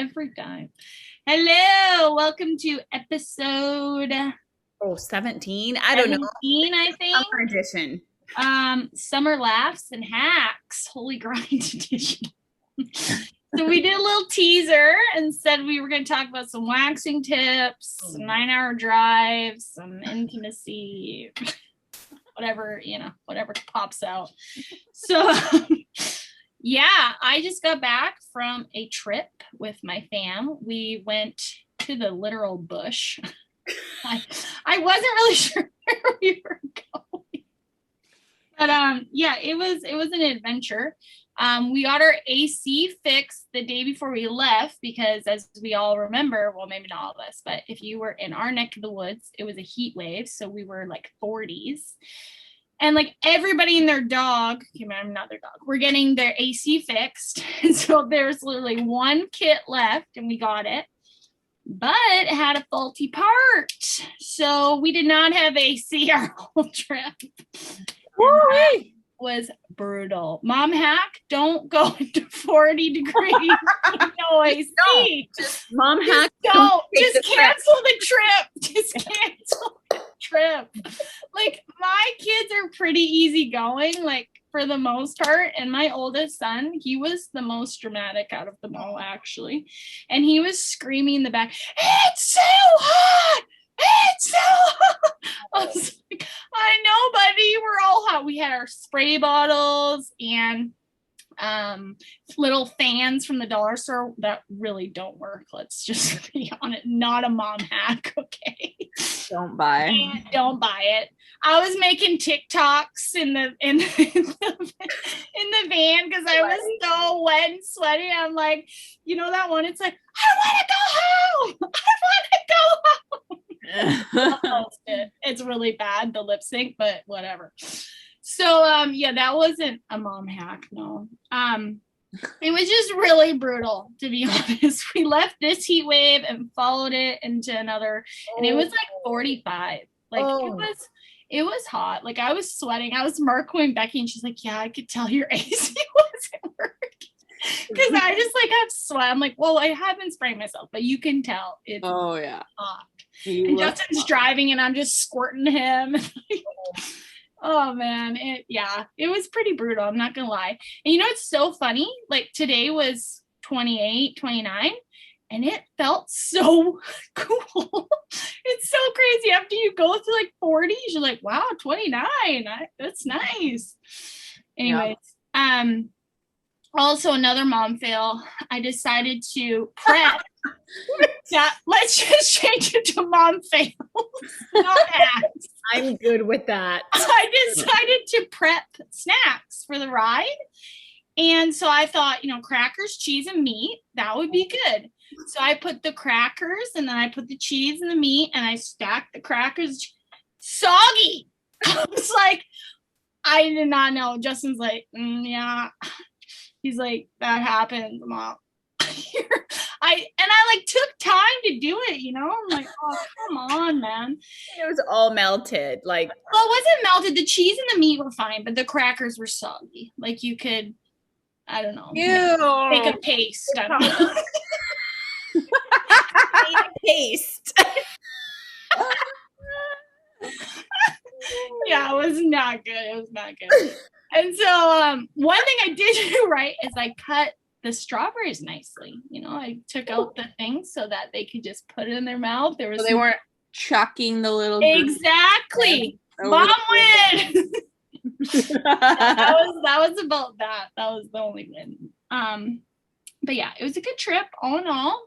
every time. Hello, welcome to episode 17. I don't know. 17, I think. Summer edition. Summer laughs and hacks, holy grind edition. So we did a little teaser and said we were going to talk about some waxing tips, some 9-hour drives, some intimacy, whatever pops out. So yeah, I just got back from a trip with my fam. We went to the literal bush. I wasn't really sure where we were going. But yeah, it was an adventure. We got our AC fixed the day before we left because, as we all remember, well, maybe not all of us, but if you were in our neck of the woods, it was a heat wave. So we were like 40s. And like everybody and their dog, not their dog, we're getting their AC fixed. And so there's literally one kit left and we got it, but it had a faulty part. So we did not have AC our whole trip. Was brutal. Mom hack, don't go into 40 degrees no AC. Mom hack, don't. Just cancel the trip. Just cancel the trip. Like, my kids are pretty easygoing, like, for the most part. And my oldest son, he was the most dramatic out of them all, actually. And he was screaming in the back, "It's so hot! It's so hot!" I was like, I know, buddy, we're all hot. We had our spray bottles and little fans from the dollar store that really don't work. Let's just be honest. Not a mom hack, okay? Don't buy it. I was making TikToks in the van because I was so wet and sweaty. I'm like, you know that one? It's like, I want to go home. It's really bad, the lip sync, but whatever. So yeah, that wasn't a mom hack. No. It was just really brutal, to be honest. We left this heat wave and followed it into another, and it was like 45. Like it was hot. Like, I was sweating. I was marking Becky, and she's like, "Yeah, I could tell your AC wasn't working." Because I just like have sweat. I'm like, well, I have been spraying myself, but you can tell it's hot. And Justin's driving, and I'm just squirting him. Oh man, it was pretty brutal. I'm not gonna lie. And you know, it's so funny. Like, today was 28, 29, and it felt so cool. It's so crazy. After you go through like 40s, you're like, wow, 29. That's nice. Anyways, also another mom fail. I decided to prep. Let's just change it to mom fails, not hacks. I'm good with that. I decided to prep snacks for the ride. And so I thought, crackers, cheese, and meat, that would be good. So I put the crackers, and then I put the cheese and the meat, and I stacked the crackers. Soggy. I was like, I did not know. Justin's like, yeah. He's like, that happened, Mom. I like took time to do it, I'm like, oh, come on, man. It was all melted. Like, well, it wasn't melted. The cheese and the meat were fine, but the crackers were soggy. Like, you could, I don't know, make a paste. I don't know. Make a paste. Yeah, it was not good. And so one thing I did do right is I cut the strawberries nicely. I took out the things so that they could just put it in their mouth. They weren't chucking the little exactly. Mom win. that was about that. That was the only win. But yeah, it was a good trip all in all.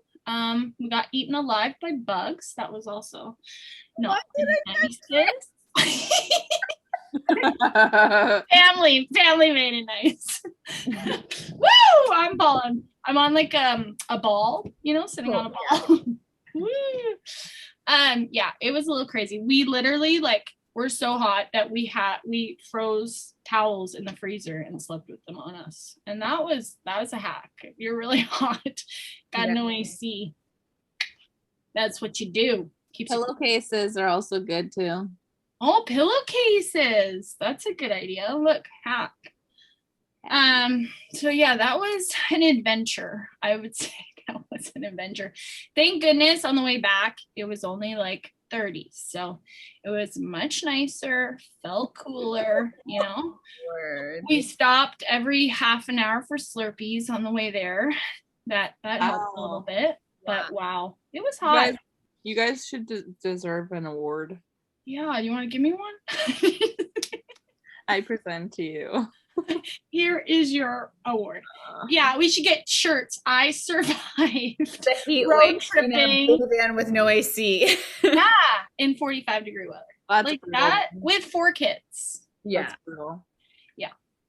We got eaten alive by bugs. That was also not nice. Family made it nice. Woo! I'm balling. I'm on like a ball, sitting on a ball. Woo! Yeah, it was a little crazy. We literally were so hot that we froze towels in the freezer and slept with them on us. And that was a hack. If you're really hot, got no AC, that's what you do. Pillowcases are also good too. Oh, pillowcases. That's a good idea. Look, hack. So yeah, that was an adventure. I would say that was was an adventure. Thank goodness on the way back, it was only like 30. So it was much nicer, felt cooler, Word. We stopped every half an hour for Slurpees on the way there. That helped a little bit. But wow, it was hot. You guys should deserve an award. Yeah, you want to give me one? I present to you. Here is your award. Yeah, we should get shirts. I survived The heat road wave tripping. van with no AC. Yeah, in 45-degree weather. That's like brutal. that with 4 kids. Yeah. That's brutal.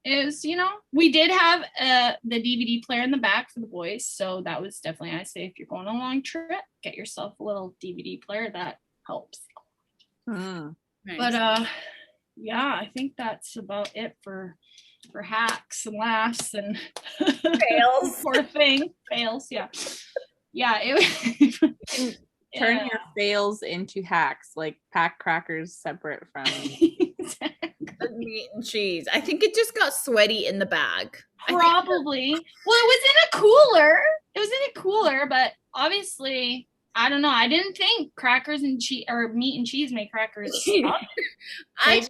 It was, we did have the DVD player in the back for the boys. So that was definitely, I say, if you're going on a long trip, get yourself a little DVD player. That helps. Mm. Nice. But yeah, I think that's about it for hacks and laughs and Fails. Poor thing. Fails, yeah. Yeah, it was Turn your fails into hacks, like pack crackers separate from Meat and cheese. I think it just got sweaty in the bag. Probably. Well, it was in a cooler. It was in a cooler, but obviously, I don't know. I didn't think crackers and cheese or meat and cheese make crackers. maybe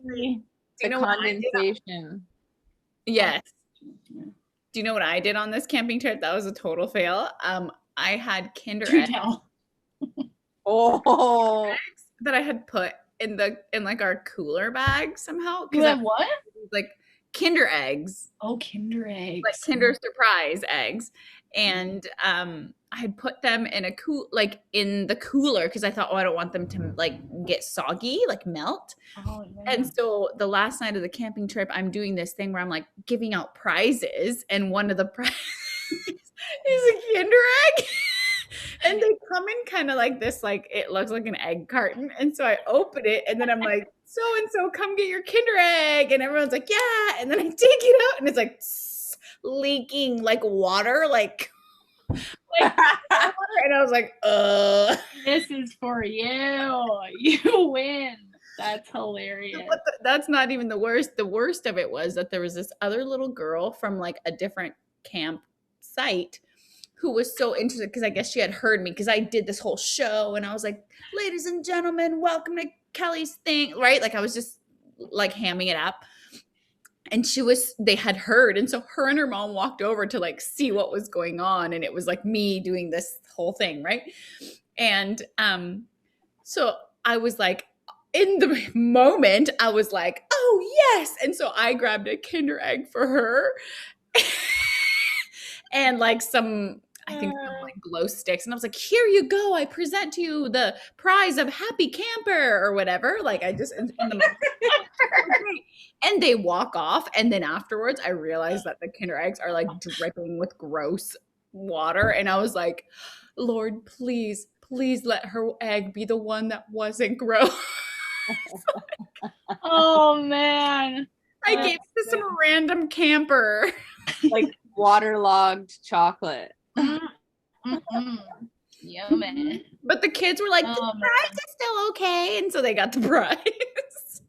you the know what I did? condensation. Yes. Do you know what I did on this camping trip? That was a total fail. I had Kinder Do Eggs tell. Oh, that I had put in like our cooler bag somehow. You have what? Like Kinder Eggs. Oh, Kinder eggs. Like Kinder Surprise eggs. And I had put them in in the cooler because I thought, I don't want them to like get soggy, like melt. Oh, yeah. And so the last night of the camping trip, I'm doing this thing where I'm like giving out prizes, and one of the prizes is a Kinder Egg. And they come in kind of like this, like it looks like an egg carton. And so I open it, and then I'm like, so and so, come get your Kinder Egg. And everyone's like, yeah. And then I take it out, and it's like leaking like water, like water. And I was like, This is for you. You win. That's hilarious. But that's not even the worst. The worst of it was that there was this other little girl from like a different camp site who was so interested because I guess she had heard me because I did this whole show and I was like, ladies and gentlemen, welcome to Kelly's thing, right? Like I was just like hamming it up. And they had heard. And so her and her mom walked over to like see what was going on. And it was like me doing this whole thing, right? And so I was like, in the moment, I was like, oh, yes. And so I grabbed a Kinder Egg for her and like some like glow sticks. And I was like, here you go. I present to you the prize of Happy Camper or whatever. Like I just, in the moment. And they walk off. And then afterwards, I realized that the Kinder Eggs are like dripping with gross water. And I was like, Lord, please let her egg be the one that wasn't gross. Oh man. I gave it to some random camper. like waterlogged chocolate. Yummy. But the kids were like, the prize is still okay. And so they got the prize.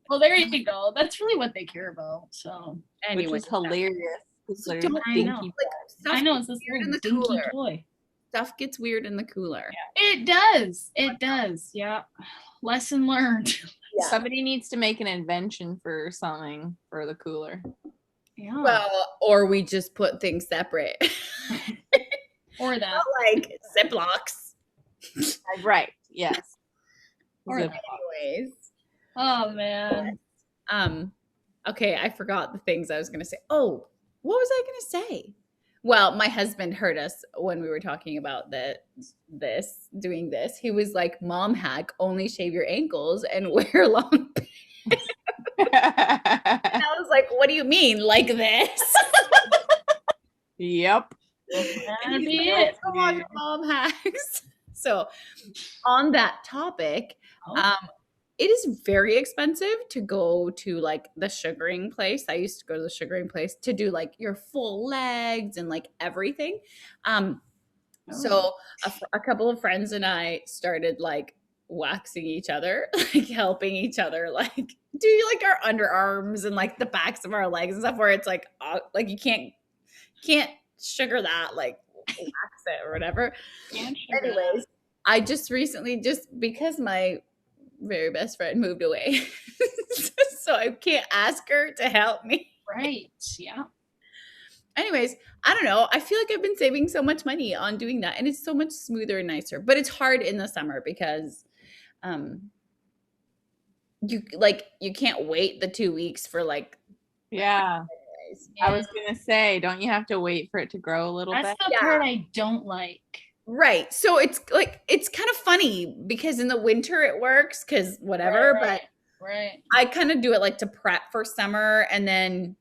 Well, there you go. That's really what they care about. So Which is hilarious. I know. I know. It's this weird in little the dinky cooler. toy. Stuff gets weird in the cooler. It does. It does. Yeah. Lesson learned. Yeah. Somebody needs to make an invention for something for the cooler. Yeah. Well, or we just put things separate. Or that. Like Ziplocs. Right. Yes. Or Zip- that. Anyways. Oh man. Okay, I forgot the things I was gonna say. Oh, what was I gonna say? Well, my husband heard us when we were talking about doing this. He was like, Mom hack, only shave your ankles and wear long pants. And I was like, what do you mean? Like this? Yep. That'd be Like, it. Come on, mom hacks. So on that topic, it is very expensive to go to like the sugaring place. I used to go to the sugaring place to do like your full legs and like everything. So a couple of friends and I started like waxing each other, like helping each other, like do like our underarms and like the backs of our legs and stuff where it's like you can't sugar that like wax it or whatever. Can't sugar Anyways, I just recently, just because my very best friend moved away, so I can't ask her to help me. that. Right. Yeah. Anyways, I don't know. I feel like I've been saving so much money on doing that, and it's so much smoother and nicer. But it's hard in the summer because you can't wait the 2 weeks for like. Yeah. Yeah. I was gonna say, don't you have to wait for it to grow a little That's bit? the Yeah. part I don't like. Right. So it's like it's kind of funny because in the winter it works because whatever, but Right. I kind of do it like to prep for summer and then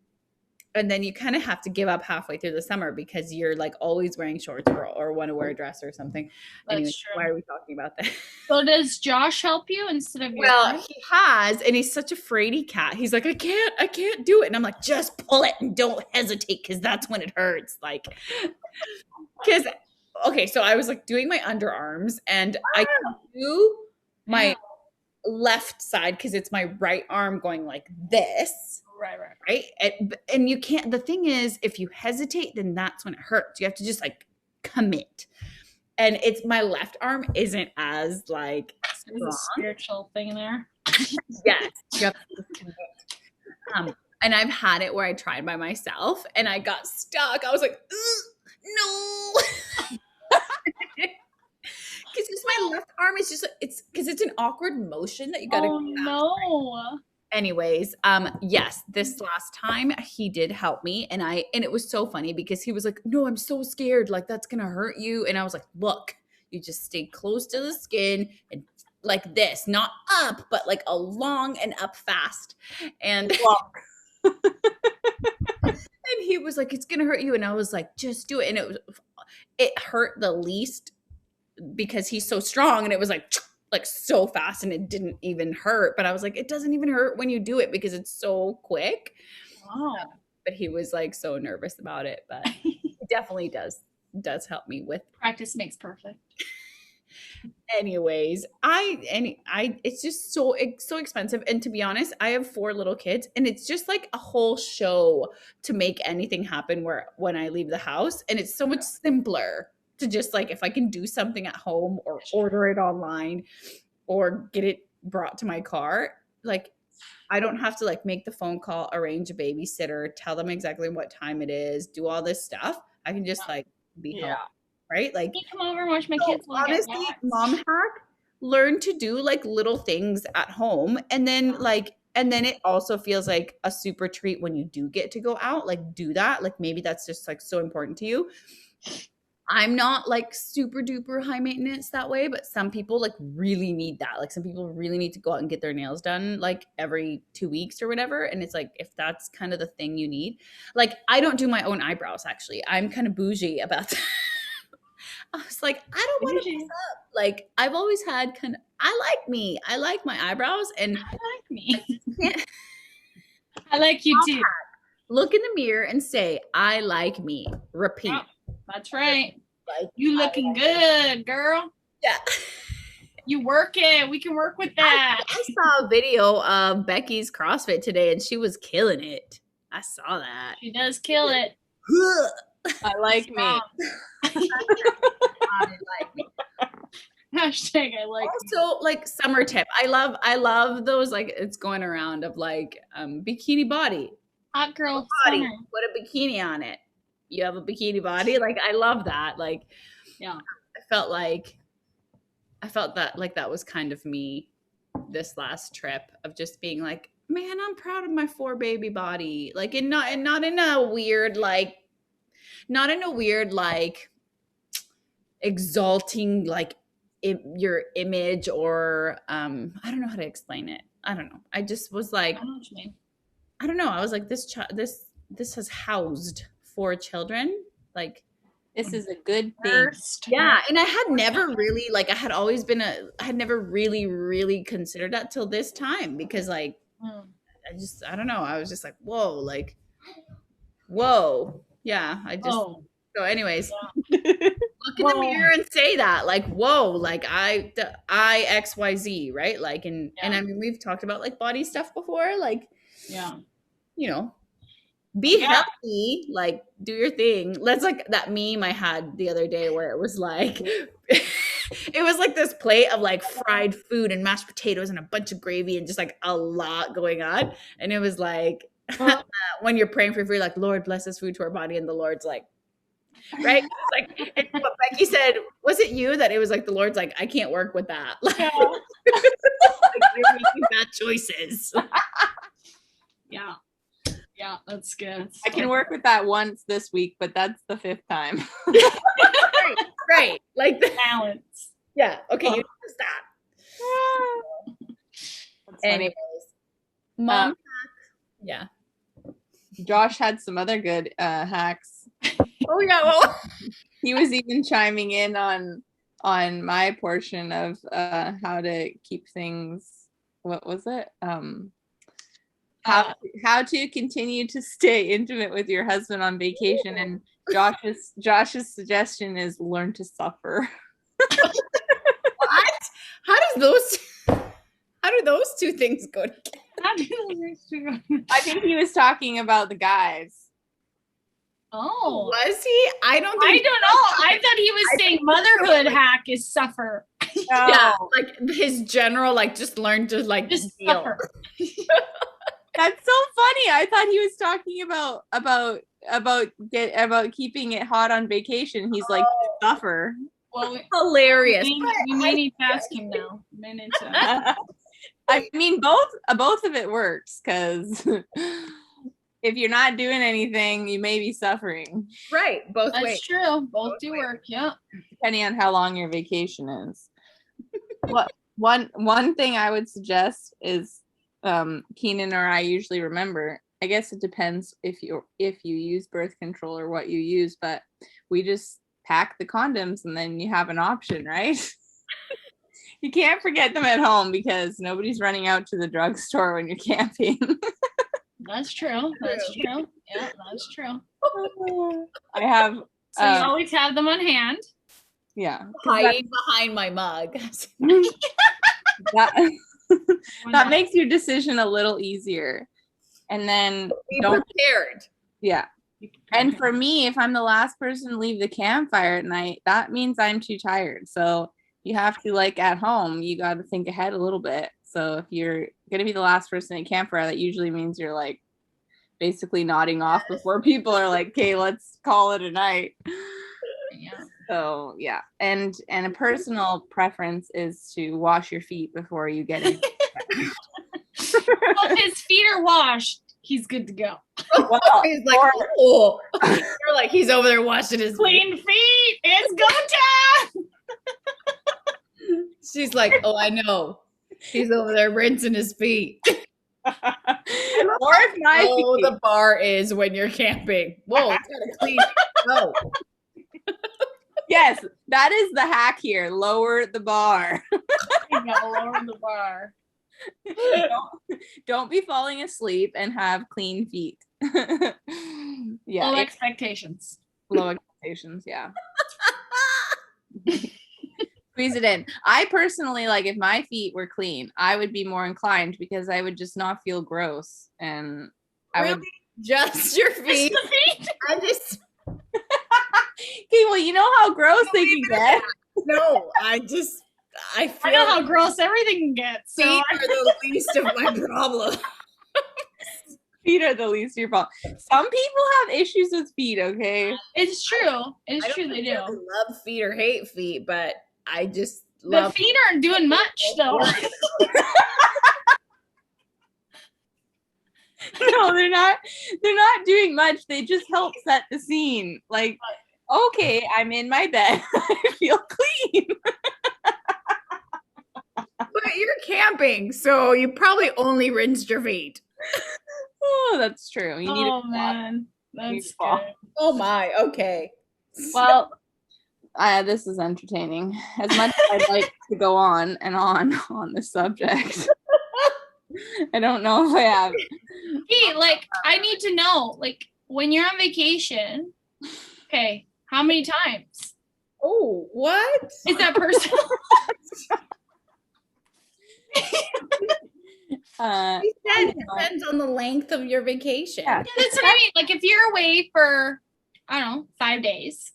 you kind of have to give up halfway through the summer because you're like always wearing shorts or want to wear a dress or something. That's Anyway, true. why are we talking about that? So does Josh help you instead of your Well, friend? he has, and he's such a fraidy cat. He's like, I can't do it. And I'm like, just pull it and don't hesitate because that's when it hurts. Like, because, okay, so I was like doing my underarms and I do my left side because it's my right arm going like this. Right. And you can't, the thing is, if you hesitate, then that's when it hurts. You have to just like commit. And it's my left arm isn't as like There's strong. a spiritual thing there. Yes, you have to just commit. And I've had it where I tried by myself and I got stuck. I was like, no. Because just my left arm is just it's because it's an awkward motion that you gotta. Oh no. Anyways, yes, this last time he did help me and it was so funny because he was like, no, I'm so scared, like that's gonna hurt you. And I was like, look, you just stay close to the skin and like this, not up, but like along and up fast. And and he was like, it's gonna hurt you. And I was like, just do it. And it hurt the least because he's so strong and it was like so fast and it didn't even hurt. But I was like, it doesn't even hurt when you do it because it's so quick. Wow. But he was like so nervous about it. But he definitely does help me with Practice makes perfect. anyways. It's just so expensive. And to be honest, I have 4 little kids and it's just like a whole show to make anything happen when I leave the house. And it's so much simpler to just like, if I can do something at home or order it online or get it brought to my car, like I don't have to like make the phone call, arrange a babysitter, tell them exactly what time it is, do all this stuff. I can just like be home, right? Like Can you come over and watch my so kids? while I get honestly, waxed? mom hack, learn to do like little things at home and then it also feels like a super treat when you do get to go out, like do that. Like maybe that's just like so important to you. I'm not like super duper high maintenance that way, but some people like really need that. Like some people really need to go out and get their nails done like every 2 weeks or whatever. And it's like, if that's kind of the thing you need, like I don't do my own eyebrows actually. I'm kind of bougie about that. I was like, I don't want to mess up. Like I've always had I like my eyebrows and I like me. I like you too. look in the mirror and say, I like me. Repeat. Oh, that's right. Like, You looking good, girl. yeah. You work it. We can work with that. I saw a video of Becky's CrossFit today and she was killing it. I saw that. She does kill it. I like me. Hashtag I like me. Also, like summer tip. I love those like it's going around of like bikini body. Hot girl Body. summer. Put a bikini on it. You have a bikini body. Like I love that. Like Yeah. I felt that like that was kind of me this last trip of just being like, man, I'm proud of my 4 baby body. Like and not in a weird like exalting like your image or I don't know how to explain it. I don't know. I just was like, I know what you mean. I don't know. I was like, this has housed 4 children. Like, This is a good thing. First. yeah. And I had never really like, I had never really, really considered that till this time because like, I don't know. I was just like, whoa. Yeah. So anyways, look in the mirror and say that like, whoa, like I XYZ, right? Like, and I mean, we've talked about like body stuff before, like, Yeah. you know, be Yeah. healthy, like do your thing. That's like that meme I had the other day where it was like it was like this plate of like fried food and mashed potatoes and a bunch of gravy and just like a lot going on. And it was like when you're praying for food, like Lord bless this food to our body, and the Lord's like, right? It's like and what Becky said, was it you that it was like the Lord's like, I can't work with that. Like, Yeah. you're making bad choices. Yeah. Yeah, that's good. I can work with that once this week, but that's the 5th time. Right. Like Balance. yeah. Okay, you need to stop. That's funny. Anyways. Mom yeah. Josh had some other good hacks. Oh yeah, well He was even chiming in on my portion of how to keep things. What was it? How to continue to stay intimate with your husband on vacation. And Josh's suggestion is learn to suffer. what? How do those two things go together? I think he was talking about the guys. Oh, Was he? I don't I think don't know. I thought he was saying motherhood hack is suffer. yeah, like his general like just learn to like Just deal. suffer. That's so funny. I thought he was talking about keeping it hot on vacation. He's like suffer. Well, Hilarious. we may need to ask him now. We may need to. I mean, both of it works, because if you're not doing anything, you may be suffering, Right, both That's ways. true. Both do work. Yeah. depending on how long your vacation is. One thing I would suggest is Keenan or I usually remember. I guess it depends if you use birth control or what you use, but we just pack the condoms and then you have an option, right? You can't forget them at home because nobody's running out to the drugstore when you're camping. That's true. That's true. Yeah, that's true. I have, So you always have them on hand. yeah. Hiding behind my mug. That makes your decision a little easier. And then Be don't, prepared. yeah. And for me, if I'm the last person to leave the campfire at night, that means I'm too tired. So you have to, like, at home, you got to think ahead a little bit. So if you're going to be the last person at campfire, that usually means you're like basically nodding off before people are like, okay, let's call it a night. Yeah. So yeah. And a personal preference is to wash your feet before you get in. Well, if his feet are washed, he's good to go. Well, He's like, oh. You're like, he's over there washing his feet. Clean feet. It's go time. She's like, oh, I know. He's over there rinsing his feet. or if my Oh, feet, the bar is when you're camping. Whoa, it's gotta clean. No. yes, that is the hack here. Lower the bar. You gotta lower the bar. Don't be falling asleep and have clean feet. Yeah, Low expectations. low expectations. Yeah. Squeeze it in. I personally, like, if my feet were clean, I would be more inclined because I would just not feel gross, and I would. Really? Just your feet. Just the feet. I just Okay, well, you know how gross they can get. no. I I feel know how gross everything gets. So feet are the least of my problem. Feet are the least of your problem. Some people have issues with feet. Okay. it's true. It's I don't true. They do. necessarily love feet or hate feet, but I just The love feet aren't doing much though. No, they're not doing much. They just help set the scene. Like, okay, I'm in my bed. I feel clean. But you're camping, so you probably only rinsed your feet. Oh, that's true. You need Oh a man, Need that's to fall. good. Oh my, okay. well. This is entertaining. As much as I'd like to go on and on this subject, I don't know if I have. Hey, like I need to know, like when you're on vacation, okay, how many times? Oh, what? Is that personal? You said it depends on the length of your vacation. Yeah. Yeah, that's what I mean. Like if you're away for, I don't know, 5 days,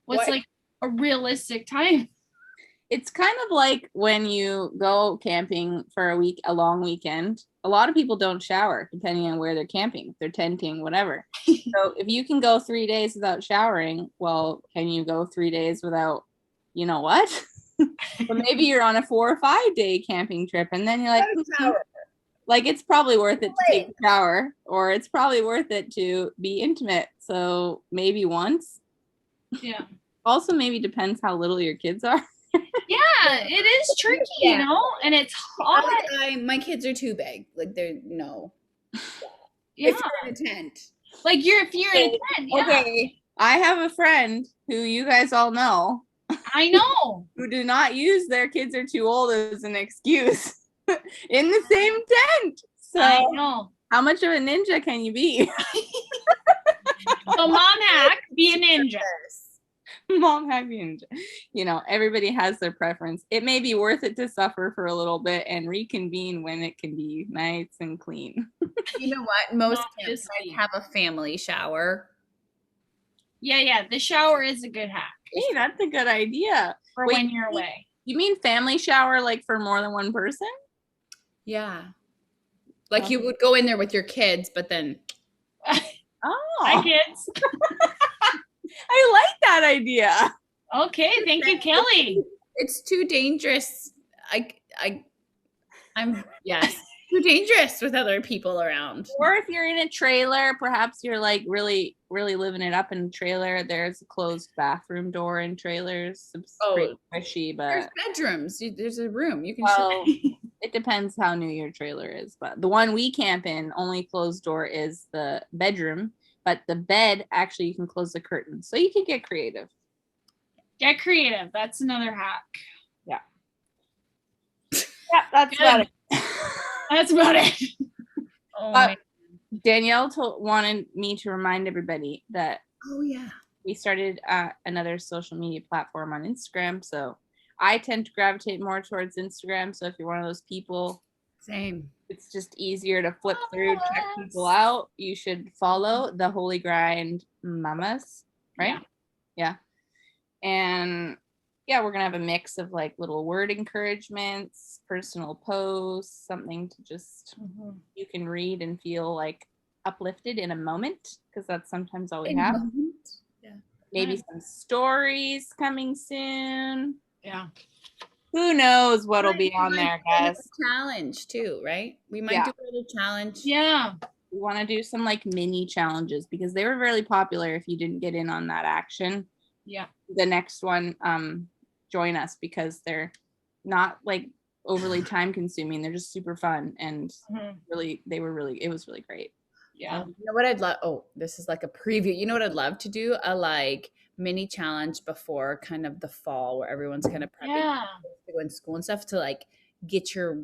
what's What? like a realistic time? It's kind of like when you go camping for a long weekend. A lot of people don't shower depending on where they're camping, if they're tenting, whatever. So if you can go 3 days without showering, well, can you go 3 days without, you know what? Or maybe you're on a 4 or 5 day camping trip and then you're like, like it's probably worth it to take a shower, or it's probably worth it to be intimate. So maybe once. Yeah. Also, maybe depends how little your kids are. Yeah, it is tricky, you know, and it's hot. My kids are too big. Like they're no. Yeah. If you're in a tent. Like if you're in a tent, yeah. Okay. I have a friend who you guys all know I know. who do not use their kids are too old as an excuse in the same tent. I So know. how much of a ninja can you be? So mom hack, be a ninja. Mom hack ninja. You know, everybody has their preference. It may be worth it to suffer for a little bit and reconvene when it can be nice and clean. You know what? Most No, campsites just- have a family shower. Yeah. The shower is a good hack Hey, that's a good idea. for Wait, when you're away. You mean family shower like for more than one person? Yeah. Like you would go in there with your kids, but then Oh, Hi, kids. I like that idea. Okay, thank you, Kelly. it's too dangerous. I'm yes, too dangerous with other people around. Or if you're in a trailer, perhaps you're like really, really living it up in a trailer. There's a closed bathroom door in trailers. It's pretty squishy, There's but bedrooms. There's a room you can. well, it depends how new your trailer is. But the one we camp in, only closed door is the bedroom. But the bed, actually, you can close the curtains. So you can get creative. Get creative. That's another hack. Yeah, that's Good. about it. That's about it. Oh, Uh, man. Danielle wanted me to remind everybody that Oh yeah. we started another social media platform on Instagram. So I tend to gravitate more towards Instagram. So if you're one of those people, Same. it's just easier to flip through, check people out. You should follow the Holy Grind Mamas, right? Yeah. And yeah, we're gonna have a mix of like little word encouragements, personal posts, something to just you can read and feel like uplifted in a moment, because that's sometimes all we have. Yeah. Maybe some stories coming soon. Yeah. Who knows what'll be on there, guys? Challenge too, right? We might Yeah. do a little challenge. Yeah. We want to do some like mini challenges because they were really popular. If you didn't get in on that action, Yeah. the next one, join us, because they're not like overly time consuming. They're just super fun and really, it was really great. Yeah. You know what I'd love? Oh, this is like a preview. You know what I'd love to do? A like mini challenge before kind of the fall, where everyone's kind of prepping Yeah. to go in school and stuff, to like get your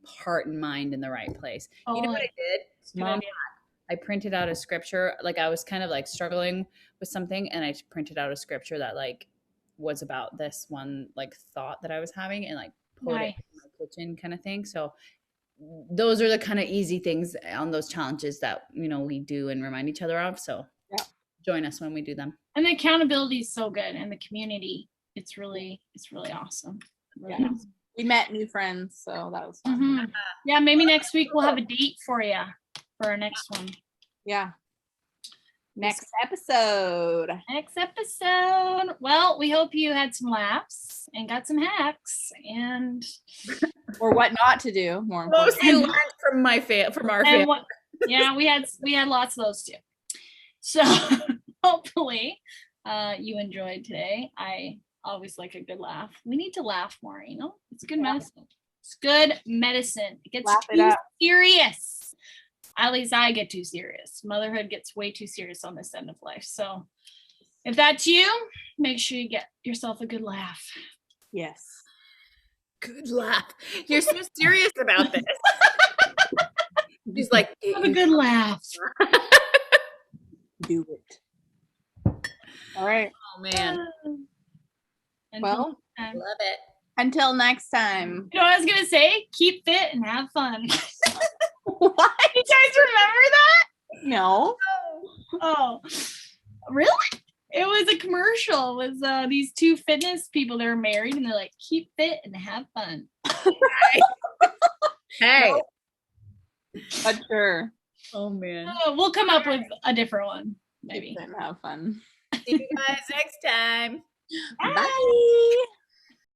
heart and mind in the right place. You know what I did? Good Mom, idea. I printed out a scripture. Like I was kind of like struggling with something, and I printed out a scripture that like was about this one like thought that I was having, and like put it in my kitchen kind of thing. So those are the kind of easy things on those challenges that, you know, we do and remind each other of. So Yeah. join us when we do them. And the accountability is so good, and the community, it's really awesome. Really Yeah. awesome. We met new friends, so that was fun. Yeah, maybe next week we'll have a date for you for our next one. Yeah. Next episode. Next episode. Well, we hope you had some laughs and got some hacks, and Or what not to do, more importantly. Mostly learned from our family. yeah, we had lots of those too. So hopefully you enjoyed today. I always like a good laugh. We need to laugh more, you know? It's good medicine. It's good medicine. It gets Laugh it too up. serious. At least I get too serious. Motherhood gets way too serious on this end of life. So if that's you, make sure you get yourself a good laugh. Yes. Good laugh. You're so serious about this. She's like, Have a good laugh. Do it. All right. oh man, Until Well, next time. love it. Until next time. You know what I was gonna say? Keep fit and have fun. What? You guys remember that? No. Oh, really? It was a commercial. It was these two fitness people that were married, and they're like, "Keep fit and have fun." Hey. But sure. Oh man. We'll come up with a different one, maybe. Have fun. See you guys next time. Bye. Bye.